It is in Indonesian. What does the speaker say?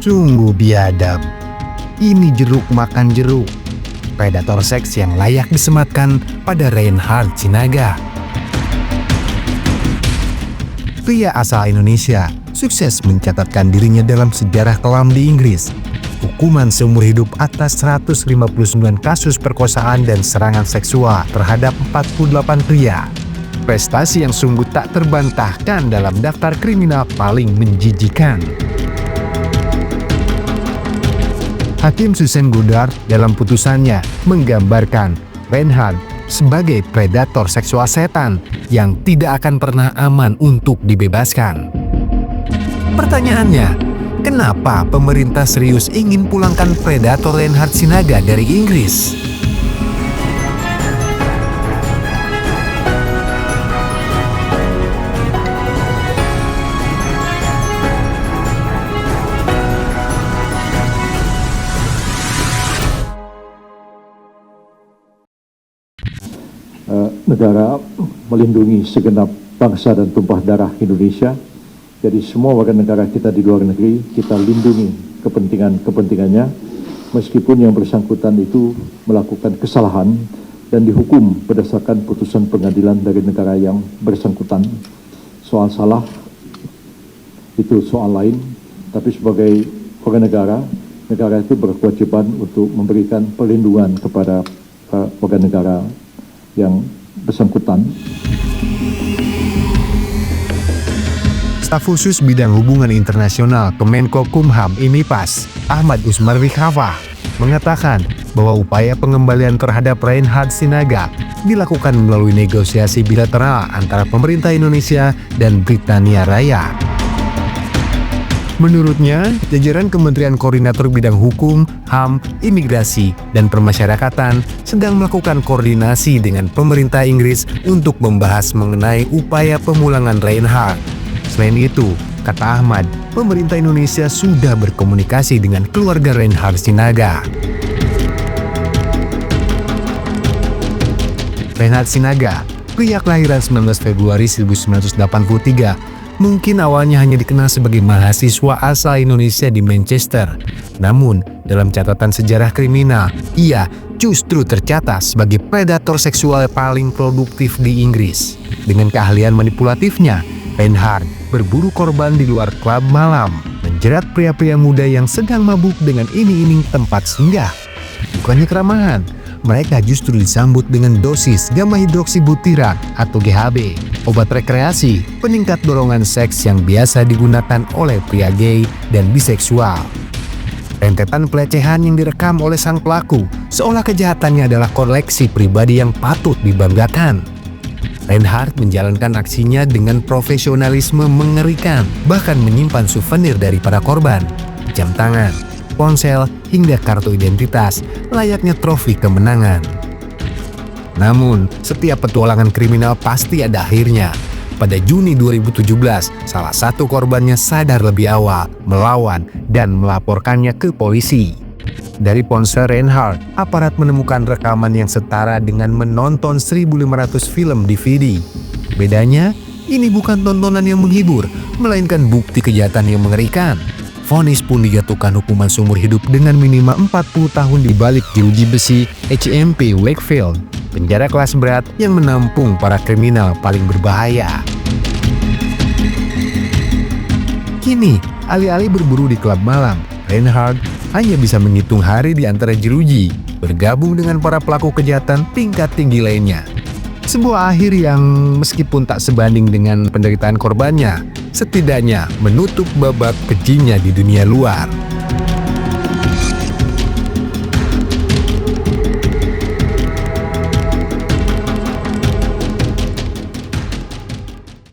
Sungguh biadab. Ini jeruk makan jeruk. Predator seks yang layak disematkan pada Reinhard Sinaga. Pria asal Indonesia sukses mencatatkan dirinya dalam sejarah kelam di Inggris. Hukuman seumur hidup atas 159 kasus perkosaan dan serangan seksual terhadap 48 pria. Prestasi yang sungguh tak terbantahkan dalam daftar kriminal paling menjijikan. Hakim Susan Goddard dalam putusannya menggambarkan Reinhard sebagai predator seksual setan yang tidak akan pernah aman untuk dibebaskan. Pertanyaannya, kenapa pemerintah serius ingin pulangkan predator Reinhard Sinaga dari Inggris? Negara melindungi segenap bangsa dan tumpah darah Indonesia. Jadi semua warga negara kita di luar negeri, kita lindungi kepentingannya, meskipun yang bersangkutan itu melakukan kesalahan dan dihukum berdasarkan putusan pengadilan dari negara yang bersangkutan. Soal salah itu soal lain, tapi sebagai warga negara itu berkewajiban untuk memberikan perlindungan kepada warga negara yang bersangkutan. Staf khusus bidang hubungan internasional Kemenko Kumham IMIPAS, Ahmad Usmarwi Khafah, mengatakan bahwa upaya pengembalian terhadap Reinhard Sinaga dilakukan melalui negosiasi bilateral antara pemerintah Indonesia dan Britania Raya. Menurutnya, jajaran Kementerian Koordinator Bidang Hukum, HAM, Imigrasi, dan Permasyarakatan sedang melakukan koordinasi dengan pemerintah Inggris untuk membahas mengenai upaya pemulangan Reinhard. Selain itu, kata Ahmad, pemerintah Indonesia sudah berkomunikasi dengan keluarga Reinhard Sinaga. Reinhard Sinaga, pria kelahiran 19 Februari 1983, mungkin awalnya hanya dikenal sebagai mahasiswa asal Indonesia di Manchester. Namun, dalam catatan sejarah kriminal, ia justru tercatat sebagai predator seksual paling produktif di Inggris. Dengan keahlian manipulatifnya, Reinhard berburu korban di luar klub malam, menjerat pria-pria muda yang sedang mabuk dengan iming-iming tempat singgah. Bukannya keramahan, mereka justru disambut dengan dosis gamma hidroksibutira atau GHB, obat rekreasi, peningkat dorongan seks yang biasa digunakan oleh pria gay dan biseksual. Rentetan pelecehan yang direkam oleh sang pelaku seolah kejahatannya adalah koleksi pribadi yang patut dibanggakan. Reinhard menjalankan aksinya dengan profesionalisme mengerikan, bahkan menyimpan souvenir dari para korban, jam tangan, ponsel, hingga kartu identitas, layaknya trofi kemenangan. Namun, setiap petualangan kriminal pasti ada akhirnya. Pada Juni 2017, salah satu korbannya sadar lebih awal, melawan, dan melaporkannya ke polisi. Dari ponsel Reinhard, aparat menemukan rekaman yang setara dengan menonton 1.500 film DVD. Bedanya, ini bukan tontonan yang menghibur, melainkan bukti kejahatan yang mengerikan. Vonis pun dijatuhkan hukuman seumur hidup dengan minimal 40 tahun di balik jeruji besi HMP Wakefield, penjara kelas berat yang menampung para kriminal paling berbahaya. Kini, alih-alih berburu di klub malam, Reinhard hanya bisa menghitung hari di antara jeruji, bergabung dengan para pelaku kejahatan tingkat tinggi lainnya. Sebuah akhir yang meskipun tak sebanding dengan penderitaan korbannya, setidaknya menutup babak kejinya di dunia luar.